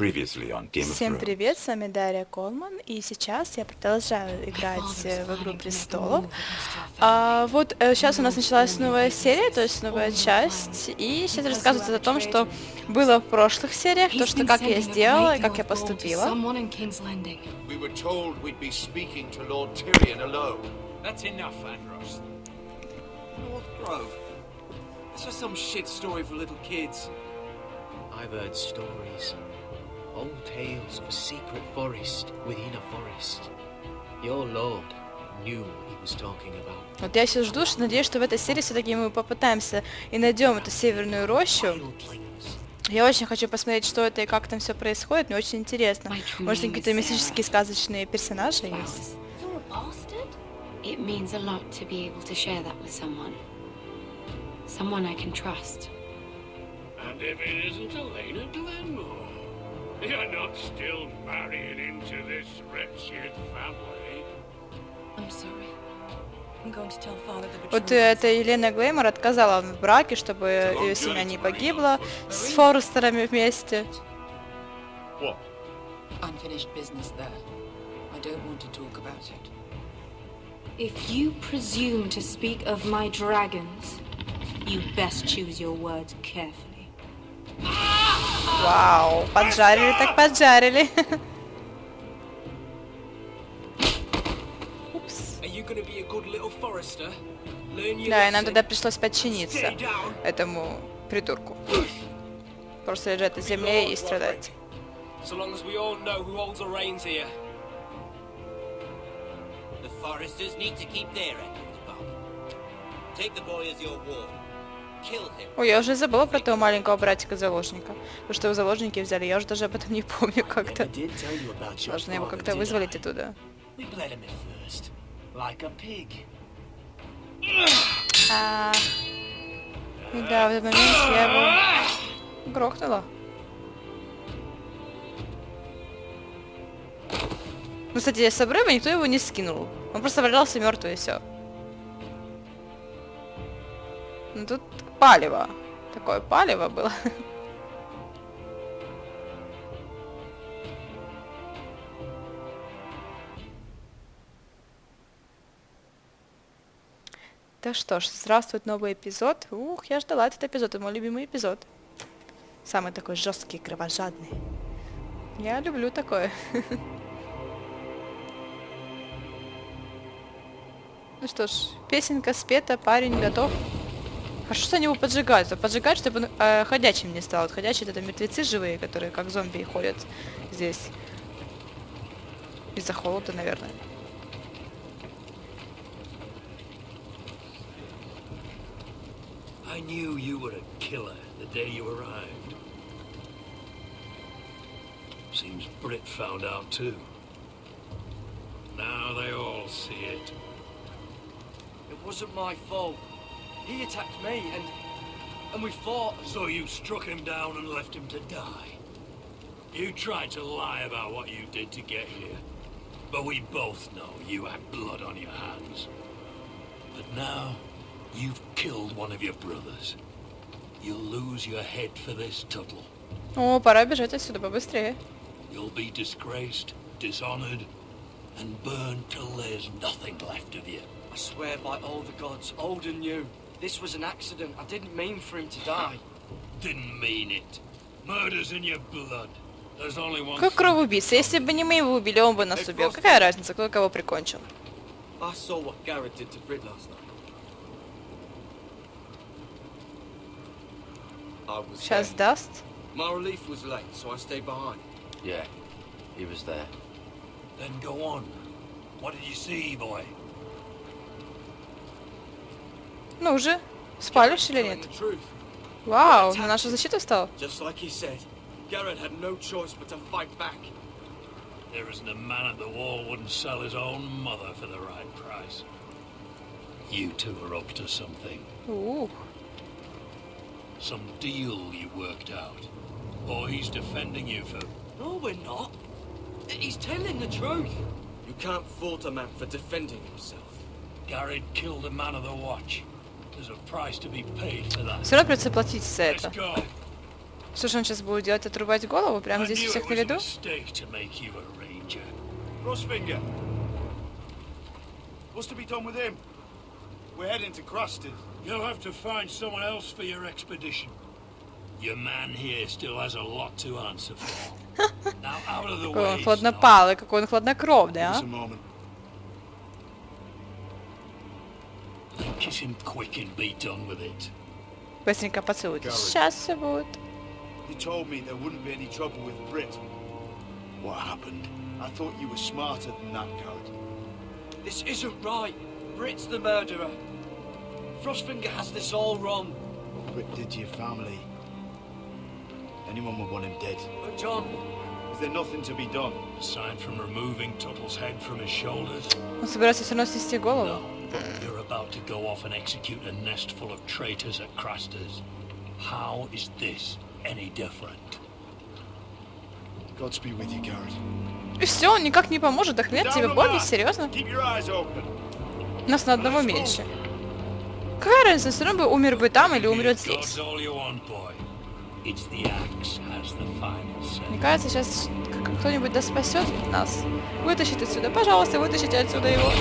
Всем привет, с вами Дарья Colman, и сейчас я продолжаю играть в «Игру престолов». Вот сейчас у нас началась новая серия, то есть новая часть, и сейчас рассказывается о том, что было в прошлых сериях, то, что как я сделала и как я поступила. I've heard stories, old tales of a secret forest within a forest. Your lord knew what he was talking about. Вот я сейчас жду, надеюсь, что в этой серии все-таки мы попытаемся и найдем эту северную рощу. Я очень хочу посмотреть, что это и как там все происходит, мне очень интересно. Может, какие-то мистические сказочные персонажи есть? It means a lot to be able to share that with someone. Someone I can trust. And if it isn't Elena Glenmore, you're not still marrying into this wretched family. I'm sorry. I'm going to tell father the betrayal. Вот эта Елена Глеймор отказала в браке, чтобы ее семья не погибла с Форестерами вместе. What? Unfinished business there. I don't want to talk about it. If you presume to speak of my dragons, you best choose your words carefully. Вау, поджарили так поджарили. Упс. Да, и нам тогда пришлось подчиниться этому придурку. Просто лежать на земле и страдать. Ой, я уже забыла про того маленького братика-заложника. Потому что его заложники взяли, я уже даже об этом не помню как-то. Должны его как-то вызволить оттуда. И да, в этот момент я его грохнула. Ну, кстати, с обрыва никто его не скинул. Он просто валялся мертвый и все. Ну тут палево. Такое палево было. Да что ж, здравствует новый эпизод. Ух, я ждала этот эпизод, это мой любимый эпизод. Самый такой жесткий, кровожадный. Я люблю такое. Ну что ж, песенка спета, парень готов. Хорошо, что они его поджигают. Поджигают, чтобы он ходячим не стал. Вот ходячие это мертвецы живые, которые как зомби ходят здесь. Из-за холода, наверное. I knew you were a killer the day you arrived. Seems Britt found out too. Now they all see it. It wasn't my fault. He attacked me and we fought. So you struck him down and left him to die. You tried to lie about what you did to get here. But we both know you had blood on your hands. But now, you've killed one of your brothers. You'll lose your head for this, Tuttle. О, пора бежать отсюда побыстрее. You'll be disgraced, dishonored, and burned till there's nothing left of you. I swear by all the gods, old and new, this was an accident. I didn't mean for him to die. Didn't mean it. Murder's in your blood. There's only one. Как кровоубийца. Если бы не мы его убили, он бы нас убил. Какая разница, кто кого прикончил? I saw what Garrett did to Britt last night. I was Сейчас there. даст. My relief was late, so I stayed behind. Yeah, he was there. Then go on. What did you see, boy? Ну уже, спалишь или нет? The truth. Вау, на нашу защиту встал? Just like he said, Garrett had no choice but to fight back. There isn't a man at the wall wouldn't sell his own mother for the right price. You two are up to something. Some deal you worked out. Or he's defending you for... No, we're not. He's telling the truth. You can't fault a man for defending himself. Garrett killed a man of the watch. There's a price to be paid for that. Все равно придется платить за Let's это. go. Что же он сейчас будет делать? Отрубать голову? Прямо здесь у всех на виду? Crossfinger. What's to be done with him? We're heading to Crusted. You'll have to find someone else for your expedition. Your man here still has a lot to answer for. Now out of the way. Какой он хладнопалый, какой он хладнокровный, а? Just a moment. Kiss him quick and be done with it. Быстренько поцелуйте. Сейчас все будет. You told me there wouldn't be any trouble with Brit. What happened? I thought you were smarter than that, Garrett. This isn't right. Brit's the murderer. Frostfinger has this all wrong. What Brit did to your family. Anyone would want him dead. But John... Is there nothing to be done? Aside from removing Tuttle's head from his shoulders? Он собирается все равно снести голову. No. You're about to go off and execute a nest full of traitors at Craster's. How is this any different? Godspeed with you, Garrett. И все, он никак не поможет. Да хрен тебе, Бобби, серьезно? Keep your eyes open. Нас на одного меньше. Какая разница, все равно бы умер бы там или умрет здесь. Мне кажется, сейчас кто-нибудь да спасет нас. Вытащит отсюда. Пожалуйста, вытащите отсюда его.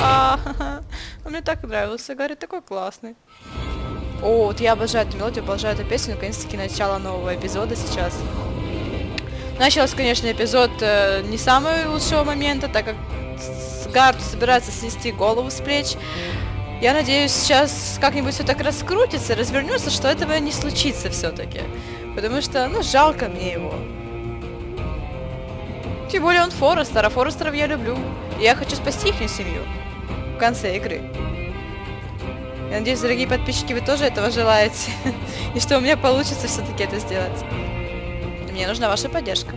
Он мне так нравился. Говорит, такой классный. О, вот я обожаю эту мелодию, обожаю эту песню. Наконец-таки начало нового эпизода сейчас. Начался, конечно, эпизод не самого лучшего момента, так как Гард собирается снести голову с плеч. Я надеюсь, сейчас как-нибудь все так раскрутится, развернется, что этого не случится все-таки. Потому что, ну, жалко мне его. Тем более он Форестер, а Форестеров я люблю. И я хочу спасти их семью в конце игры. Я надеюсь, дорогие подписчики, вы тоже этого желаете. И что у меня получится все-таки это сделать. Мне нужна ваша поддержка.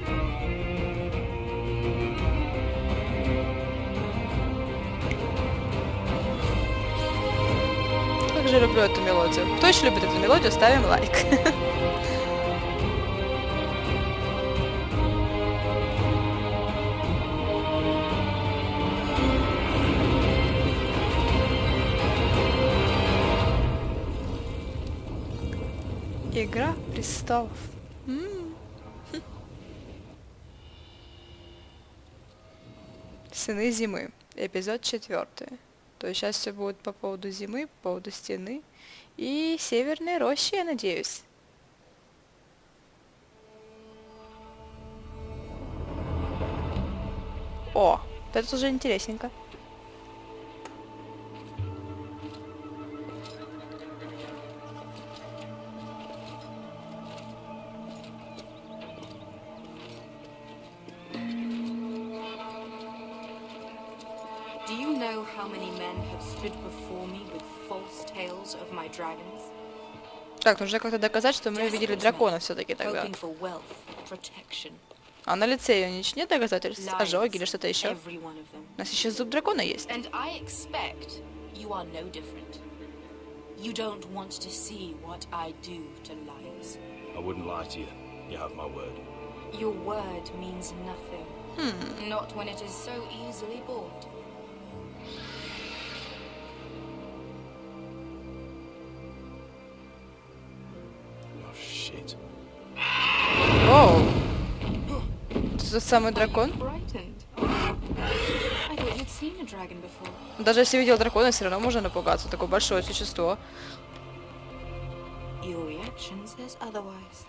Как же люблю эту мелодию. Кто еще любит эту мелодию, ставим лайк. Игра престолов. Сыны зимы. Эпизод 4. То есть сейчас все будет по поводу зимы, по поводу стены и северной рощи, я надеюсь. О, это уже интересненько. Do you know how many men have stood before me with false tales of my dragons? Так, нужно как-то доказать, что мы увидели дракона все-таки тогда. Hoping for wealth, protection. А на лице ее нет доказательств? Ожоги или что-то еще? Every one of them. У нас еще зуб дракона есть. And I expect you are no different. You don't want to see what I do to liars. I wouldn't lie to you. You have my word. Your word means nothing. Not when it is so easily bought. Oh, shit. Оу. Это тот самый Are you дракон? frightened? I thought you'd seen a dragon before. Даже если видел дракона, все равно можно напугаться. Такое большое существо. Your reaction says otherwise.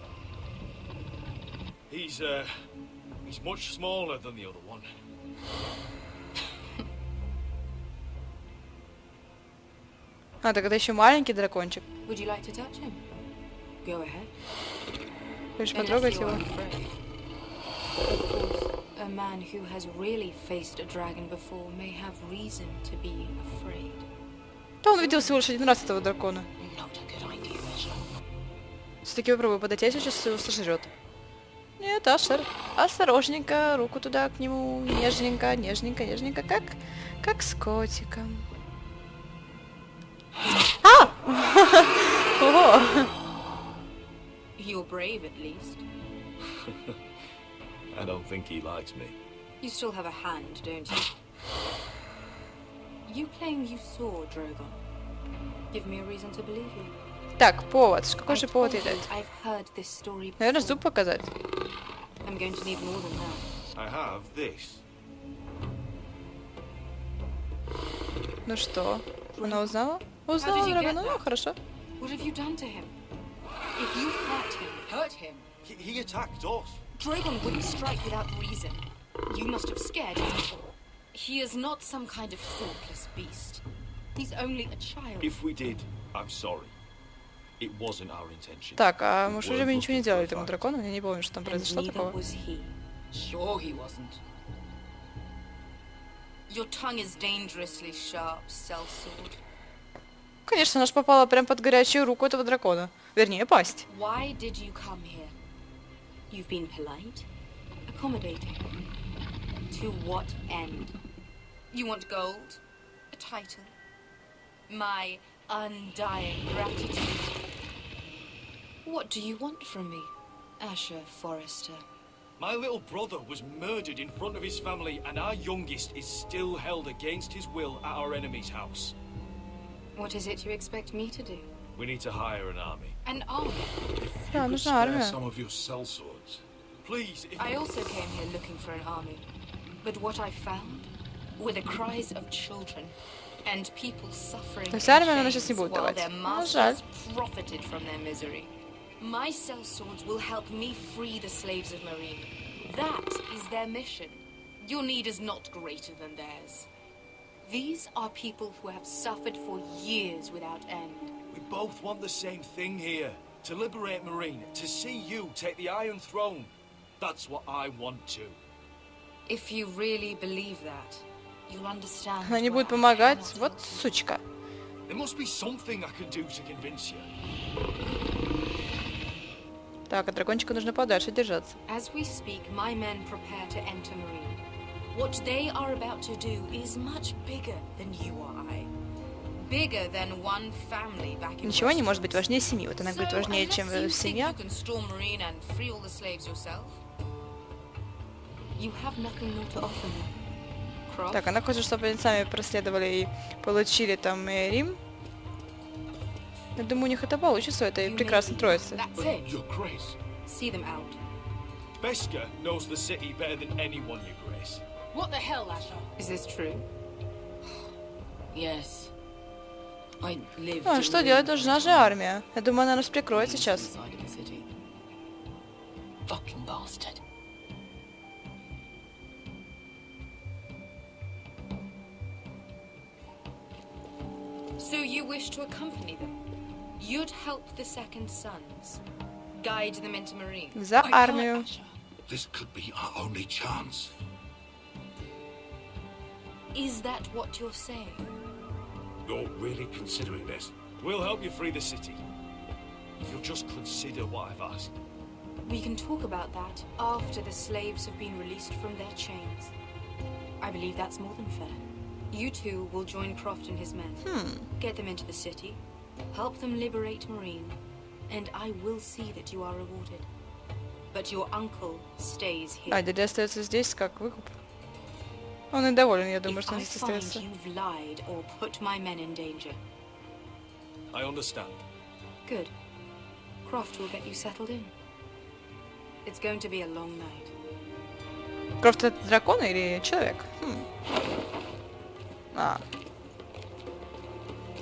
He's much smaller than the other one. А, так это еще маленький дракончик. Would you like to touch him? Go ahead. Хочешь Unless потрогать you его? are afraid. Of course, a man who has really faced a dragon before may have reason to be afraid. Да он видел всего лишь один раз этого дракона. Not a good idea, Richard. Все-таки попробую подойти, сейчас его сожрет. Нет, осторожненько, руку туда к нему, нежненько, нежненько, нежненько, как с котиком. А! Ого! You're brave, at least. I don't think he likes me. You still have a hand, don't you? You claim you saw Drogon. Give me a reason to believe you. Так, повод. Какой же повод ей дать? I've heard this story Наверное, before. зуб показать. I'm going to need more than that. I have this. Ну что, она узнала? Узнала, Драгон, ну хорошо. What have you done to him? If you've hurt him, Hurt him? He attacked us. Dragon wouldn't strike without reason. You must have scared him. He is not some kind of thoughtless beast. He's only a child. If we did, I'm sorry. It wasn't our intention. Так, а мы уже ничего не делали этому дракону? Я не помню, что там And произошло neither такого. was he. Sure he wasn't. Your tongue is dangerously sharp, sellsword. Конечно, она ж попала прям под горячую руку этого дракона. Вернее, пасть. Why did you come here? You've been polite, accommodating. To what end? You want gold? A title? My undying gratitude? What do you want from me, Asher Forrester? My little brother was murdered in front of his family, and our youngest is still held against his will at our enemy's house. What is it you expect me to do? We need to hire an army. An army? Да, нужна армия. Some of your sellswords. Please, if I also came here looking for an army. But what I found were the cries of children and people suffering То есть in армию она сейчас не chains будет while давать. their Ну, жаль. masters profited from their misery. My sellswords will help me free the slaves of Marine. That is their mission. Your need is not greater than theirs. These are people who have suffered for years without end. we both want the same thing here, to liberate Marine, to see you take the Iron Throne. That's what I want to. If you really believe that, you'll understand. Она не why будет I помогать. cannot Вот help. сучка. There must be something I can do to convince you. Так, от дракончика нужно подальше держаться. As we speak, my men prepare to enter Marine. What they are about to do is much bigger than you or I. Bigger than one family back in Ничего не Westeros. может быть важнее семьи. Вот она говорит, So, важнее, unless чем you think семья. you can storm Marine and free all the slaves yourself, you have nothing more to offer me. Croft, Так, она хочет, чтобы они сами проследовали и получили там Рим. Я думаю, у них это получится, у этой you прекрасной may- троицы. That's But it. Your Grace. See them out. Beskar knows the city better than anyone, Your Grace. What the hell, Asher? Is this true? Yes. I lived А, in что Marine делать? for Нужна a же time. армия. Я думаю, она нас прикроет East сейчас. side of the city. Fucking bastard. So you wish to accompany them? You'd help the second sons, guide them into Marine. За армию. This could be our only chance. Is that what you're saying? You're really considering this? We'll help you free the city. You'll just consider what I've asked. We can talk about that after the slaves have been released from their chains. I believe that's more than fair. You two will join Croft and his men. Get them into the city, help them liberate Marine, and I will see that you are rewarded. But your uncle stays here. А, дядя остается здесь как выкуп. Он и доволен, я думаю, If что он I здесь find остается. you've lied or put my men in danger, I understand. good. Croft will get you settled in. It's going to be a long night. Крофт это дракон или человек? А.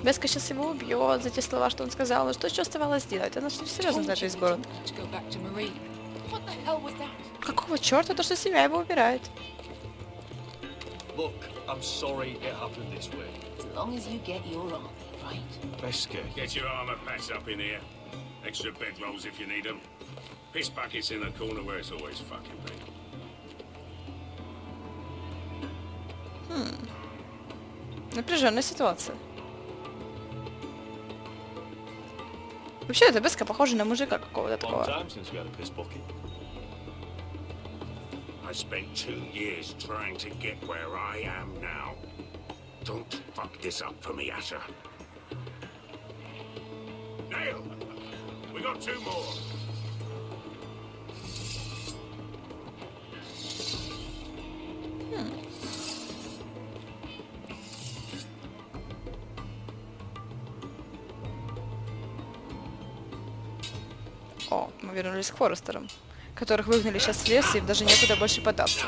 Беска сейчас его убьет за те слова, что он сказал. Но что еще оставалось делать? Она же серьезно знает весь город. To go back to Marine. What the hell was that? Какого черта? То, что семья его убирает. Look, I'm sorry it happened this way. As long as you get your army, right? Beskar, Get your armor packs up in here. Extra bedrolls if you need them. Piss buckets in the corner where it's always fucking been. Напряженная ситуация. Вообще, эта Беска похожа на мужика какого-то long такого. time since we had a piss bucket. I spent 2 years trying to get where I am now. Don't fuck this up for me, Asher. Nail! We got 2 more. О, мы вернулись к Форестерам, которых выгнали сейчас в лес, и им даже некуда больше податься.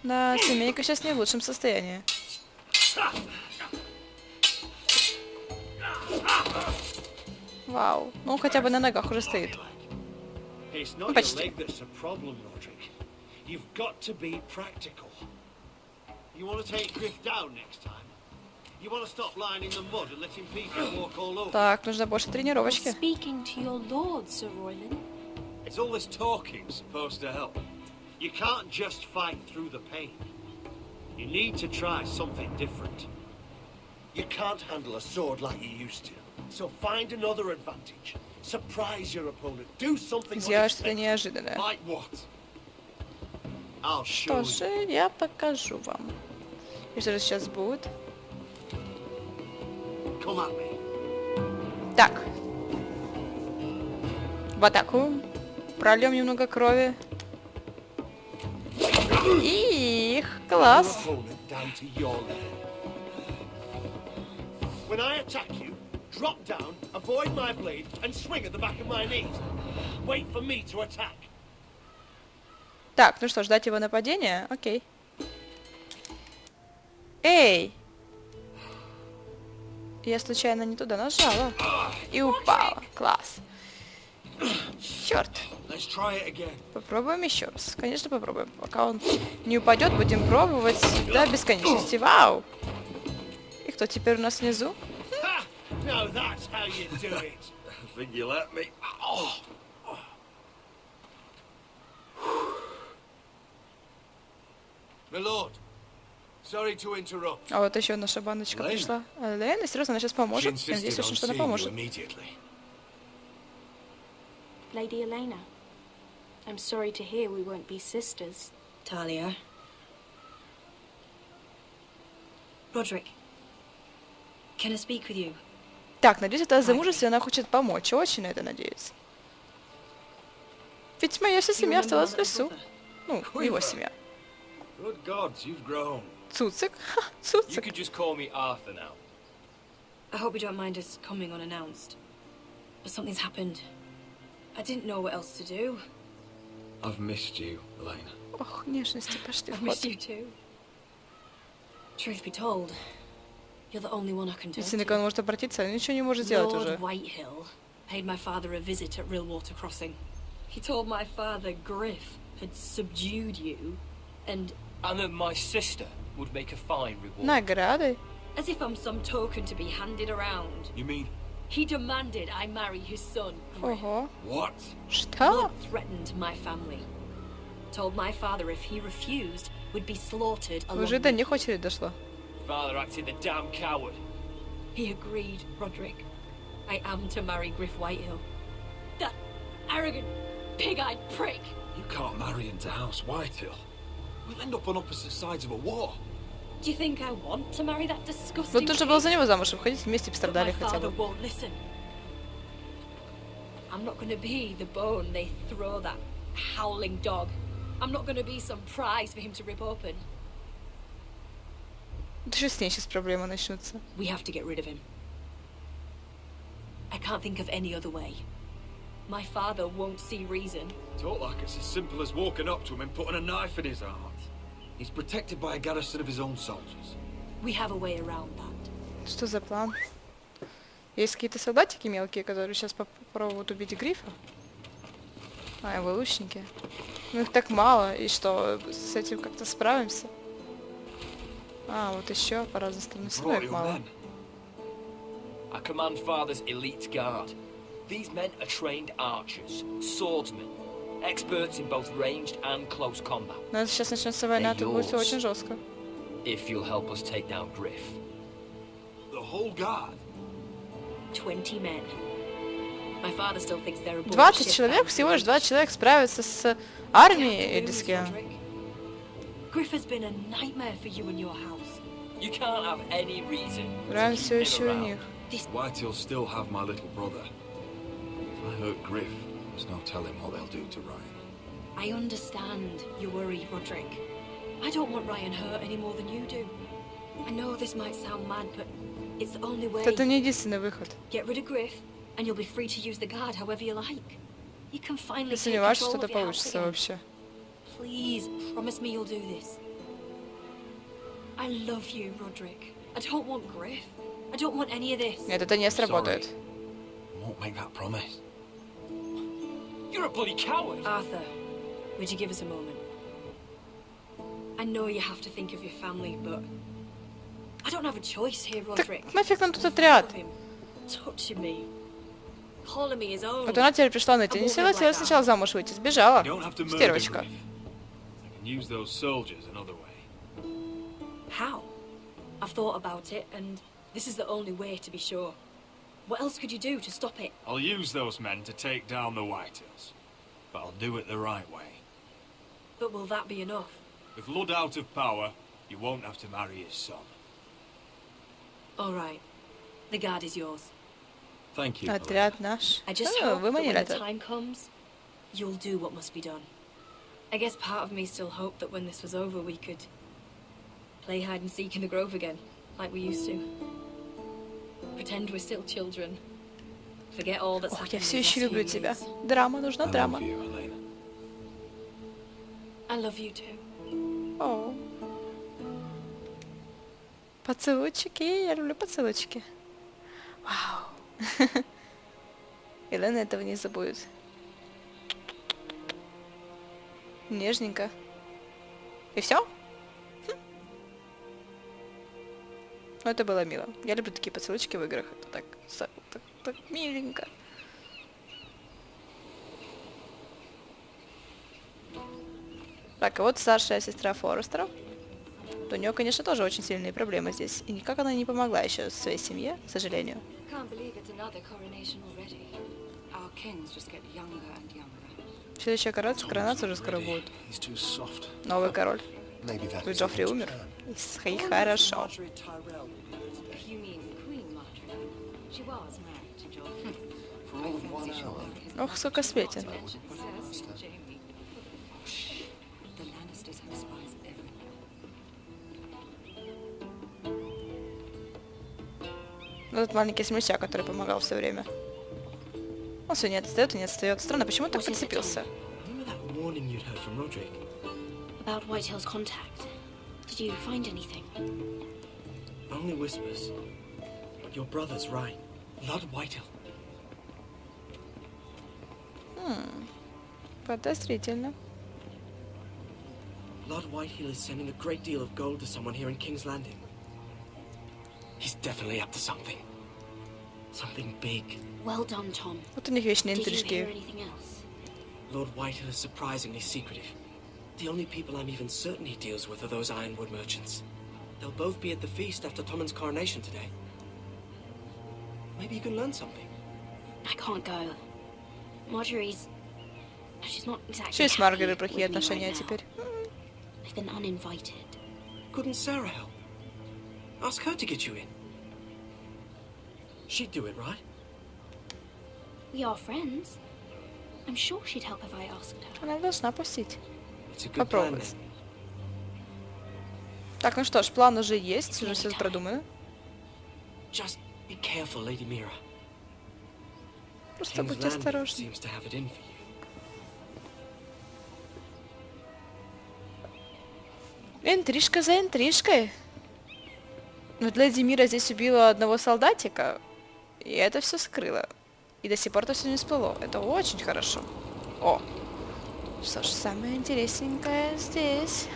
Да, семейка сейчас не в лучшем состоянии. Вау, ну хотя бы на ногах уже стоит. Ну, почти. Так, нужно больше тренировочки. You can't just fight through the pain. You need to try something different. You can't handle a sword like you used to. So find another advantage. Surprise your opponent. Do something Сделай что-то неожиданное. like what? I'll Что show же, я покажу вам. И что же сейчас будет? you. Come at me. Так. В атаку. Прольем немного крови. И класс. When I attack you, drop down, avoid my blade, and swing at the back of my knees. Wait for me to attack. Так, ну что, ждать его нападения? Окей. Эй! Я случайно не туда нажала. И упала. Класс. Черт. Попробуем еще раз. Конечно, попробуем. Пока он не упадет, будем пробовать до бесконечности. Вау! И кто теперь у нас внизу? А вот еще наша бандочка пришла. Лена, серьезно, она сейчас поможет. Я надеюсь, что она поможет. Lady Elena, I'm sorry to hear we won't be sisters. Talia. Roderick, can I speak with you? Так, надеюсь, это замужество, она хочет помочь. Очень на это надеюсь. Ведь моя вся семья осталась в лесу. Ну, его семья. Цуцик? Ха, Цуцик. I hope you don't mind us coming unannounced. But something's happened. I didn't know what else to do. I've missed you, Elena. Ох, нежности пошли в I ход. missed you too. Truth be told, you're the only one I can turn Если на кого to. может обратиться, он ничего не может сделать Lord уже. Whitehill paid my father a visit at Rillwater Crossing. He told my father Griff had subdued you, and that my sister would make a fine reward. Награды? as if I'm some token to be handed around. You mean He demanded I marry his son, Griff. Ого. what? Что? Lord threatened my family. Told my father if he refused, would be slaughtered along Уже до with них очередь дошла. Father acted the damn coward. He agreed, Roderick. I am to marry Griff Whitehill. That arrogant, pig-eyed prick. You can't marry into House Whitehill. We'll end up on opposite sides of a war. Do you think I want to marry that disgusting Вот ты же pig? был за него замуж, выходить вместе But пострадали my хотя father бы. won't listen. I'm not going to be the bone they throw that howling dog. I'm not going to be some prize for him to rip open. Да что с ней сейчас проблемы начнутся? We have to get rid of him. I can't think of any other way. My father won't see reason. Talk like it's as simple as walking up to him and putting a knife in his heart. He's protected by a garrison of his own soldiers. We have a way around that. Что за план? Есть какие-то солдатики мелкие, которые сейчас попробуют убить Грифа? А, его лучники. Ну их так мало, и что, с этим как-то справимся? А, вот еще по разным сторонам. Все равно их мало. I command Father's elite guard. These men are trained archers, swordsmen, experts in both ranged and close combat. Но если сейчас начнется война, то будет все очень жестко. If you'll help us take down Griff. The whole guard? 20 men. My father still thinks they're a 20 человек, всего лишь 20 человек справятся с армией или с кем? Griff has been a nightmare for you and your house. You can't have any reason Райан to все keep him еще у around. них. Whitehill still have my little brother. If I hurt Griff, there's no telling what they'll do to Ryan. I understand your worry, Roderick. I don't want Ryan hurt any more than you do. I know this might sound mad, but it's the only way. Это не единственный выход. Get rid of Griff, and you'll be free to use the guard however you like. You can finally Я take сомневаюсь, что control это of your house получится again. вообще. Please, promise me you'll do this. I love you, Roderick. I don't want Griff. I don't want any of this. Нет, это не сработает. Won't make that promise. You're a bloody coward! Arthur, would you give us a moment? I know you have to think of your family, but I don't have a choice here, Roderick. Так нафиг нам тут отряд? Touching me, calling me his own. Вот она теперь пришла найти. Не согласилась сначала замуж выйти, сбежала. You don't have to murder Стервочка. Griff. I can use those soldiers another way. How? I've thought about it, and this is the only way to be sure. What else could you do to stop it? I'll use those men to take down the Whitehills, but I'll do it the right way. But will that be enough? With Ludd out of power, you won't have to marry his son. All right. The guard is yours. Thank you. Отряд наш. I just А, hope that выманили when the это. time comes, you'll do what must be done. I guess part of me still hoped that when this was over, we could play hide and seek in the grove again, like we used to. Pretend we're still children. Forget all that's Ох, happened я in все the еще last люблю few тебя. years. Драма, нужна драма. I love you too. О. Поцелуйчики, я люблю поцелуйчики. Вау. Елена этого не забудет. Нежненько. И все? Ну, это было мило. Я люблю такие поцелуйчики в играх. Это так миленько. Так, а вот старшая сестра Форестеров. У нее, конечно, тоже очень сильные проблемы здесь. И никак она не помогла еще своей семье, к сожалению. Следующая коронация уже скоро будет. Новый король. Джоффри умер. И хорошо. Ох, сколько сплетен. Вот этот маленький смельчак, который помогал все время. Он все не отстает и не отстает. Странно, почему он так подцепился? About Whitehill's contact. Did you find anything? Only whispers. But your brother's right. Lord Whitehill. Подозрительно. Lord Whitehill is sending a great deal of gold to someone here in King's Landing. He's definitely up to something. Something big. Well done, Tom. Вот у них вечные Did you hear интрижки. anything else? Lord Whitehill is surprisingly secretive. The only people I'm even certain he deals with are those ironwood merchants. They'll both be at the feast after Tommen's coronation today. Maybe you can learn something. I can't go. Marjorie's... She's not exactly Что и с Маргарет happy плохие with me отношения right now. теперь? I've been uninvited. Couldn't Sarah help? Ask her to get you in. She'd do it, right? We are friends. I'm sure she'd help if I asked her. Она должна пустить. It's a good plan Попробовать. then. Так, ну что ж, план уже есть, уже все продумано. Just be careful, Lady Mira. Просто King's будьте Landing осторожны. seems to have it in for you. Интрижка за интрижкой. Вот леди Мира здесь убила одного солдатика, и это все скрыло. И до сих пор это все не всплыло. Это очень хорошо. О! Что ж, самое интересненькое здесь.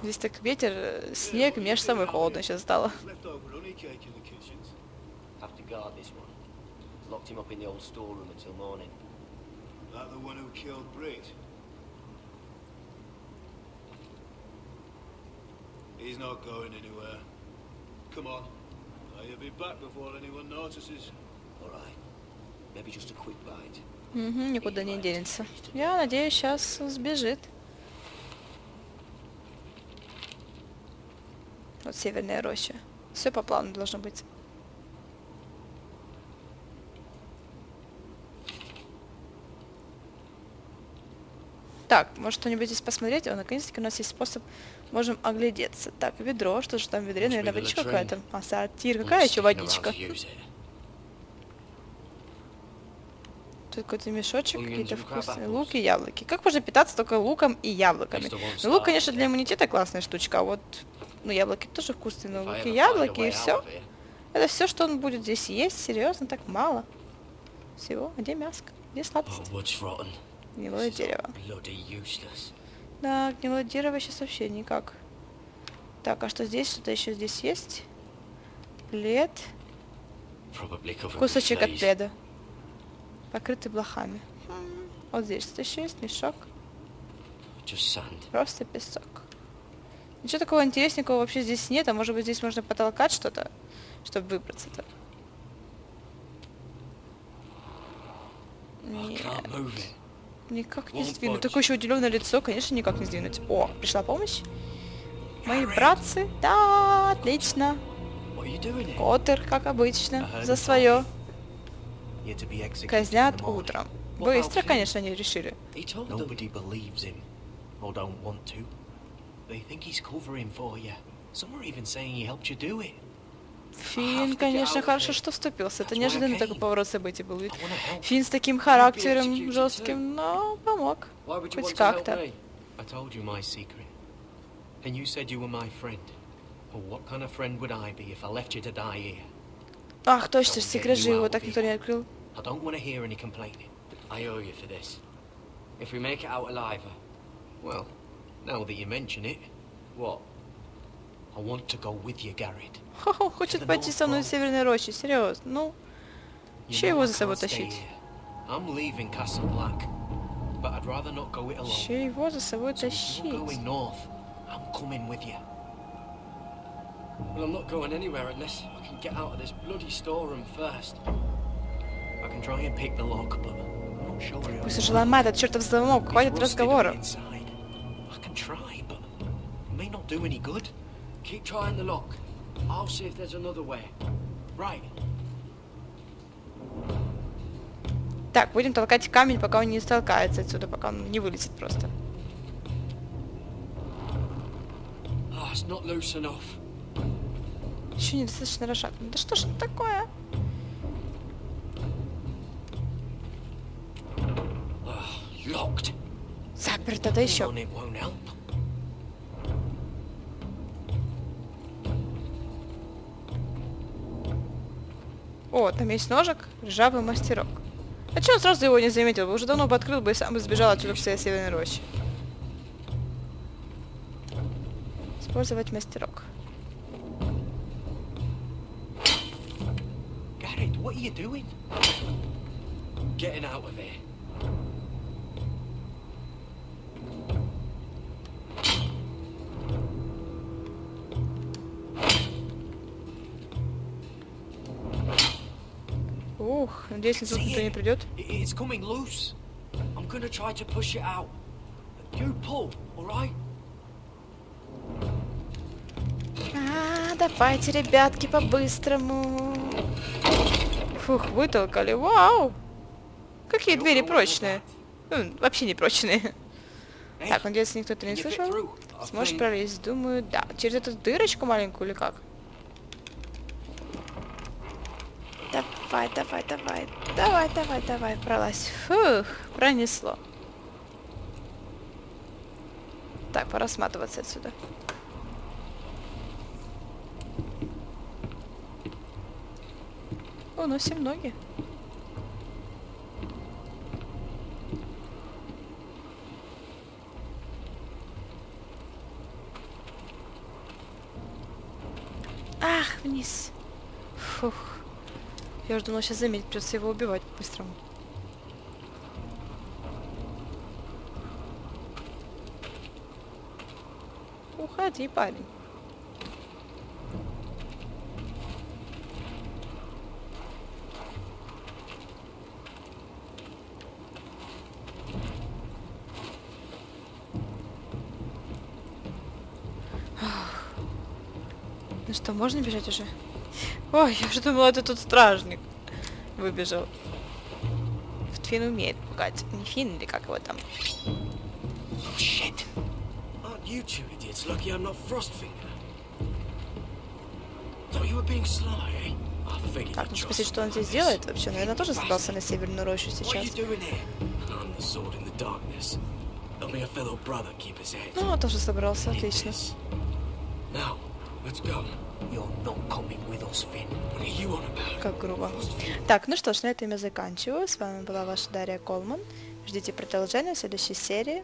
Здесь так ветер, снег, мне аж самой холодно сейчас стало. Have to guard this one. Locked him up in the old storeroom until morning. That the one who killed Brit? He's not going anywhere. Come on. You'll be back before anyone notices. All right. Maybe just a quick bite. Угу, никуда не денется. Я надеюсь, сейчас сбежит. Вот северная роща. Все по плану должно быть. Так, может что-нибудь здесь посмотреть? О, наконец-таки у нас есть способ. Можем оглядеться. Так, ведро. Что же там в ведре? Наверное, водичка какая-то. А, сортир. Какая еще водичка? Тут какой-то мешочек, какие-то вкусные луки, яблоки. Как можно питаться только луком и яблоками? Ну, лук, конечно, для иммунитета классная штучка, а вот, ну, яблоки тоже вкусные, но луки, яблоки и все. Это все, что он будет здесь есть, серьезно, так мало. Всего. А где мяско? Где сладость? Гнилое дерево. Да, гнилое дерево сейчас вообще никак. Так, а что здесь? Что-то еще здесь есть? Плед. Кусочек от пледа. Покрытый блохами. Вот здесь что-то еще есть, мешок. Просто песок. Ничего такого интересненького вообще здесь нет, а может быть здесь можно потолкать что-то, чтобы выбраться-то. Нет. Никак не сдвинуть. Такое еще удивленное лицо, конечно, никак не сдвинуть. О, пришла помощь. Мои братцы. Да, отлично. Коттер, как обычно, за свое. Казнят утром. Быстро, конечно, они решили. Финн, конечно, хорошо, что вступился. Это неожиданный такой поворот событий был. Ведь Финн с таким характером жестким, но помог. Хоть как-то. Ах, точно, секрет же его так никто не открыл. Хо-хо, хочет пойти со мной в Северной Роще, серьезно, ну. Еще его за собой тащить. Еще его за собой тащить. Well, I'm not going anywhere unless I can get out of this bloody storeroom first. I can try and pick the lock, but I'm not sure. Пусть уже ломает этот чертов замок, хватит разговоров. I can try, but it may not do any good. Keep trying the lock. I'll see if there's another way. Right. Так, будем толкать камень, пока он не столкается отсюда, пока он не вылетит просто. Oh, it's not loose enough. Еще недостаточно расшатан. Да что ж это такое? Заперто, да еще. О, там есть ножик, ржавый мастерок. А че он сразу его не заметил? Уже давно бы открыл бы и сам бы сбежал отсюда в своей Северной Роще. Использовать мастерок. What are you doing? Getting out of here. Ух, надеюсь, тут никто не придет. It's coming loose. I'm gonna try to push it out. You pull, all right? Давайте, ребятки, по-быстрому. Фух, вытолкали. Вау! Какие двери прочные. Вообще не прочные. Так, надеюсь, никто это не слышал. Сможешь пролезть? Думаю, да. Через эту дырочку маленькую или как? Давай, давай, давай. Давай, давай, давай. Пролазь. Фух, пронесло. Так, пора сматываться отсюда. О, ну все ноги. Ах, вниз. Фух. Я уже думала, сейчас заметить, придется его убивать по-быстрому. Уходи, парень. Ну что, можно бежать уже? Ой, я уже думала, это тут стражник выбежал. Финн умеет пугать. Не Финн или как его там? Shit. Aren't you two idiots lucky I'm not Frostfinger? Thought you were being sly, eh? I figured Так, you'd ну trust спросить, что он me здесь on this. делает вообще. Наверное, тоже Bastard. собрался на Северную Рощу What are сейчас. you doing here? I'm the sword in the darkness. Help me a fellow brother keep his head. Ну, он тоже собрался, Need отлично. this. Now, let's go. You're not coming with us, Finn. What are you on about? Как грубо. Так, ну что ж, на этом я заканчиваю. С вами была ваша Дарья Колман. Ждите продолжения в следующей серии.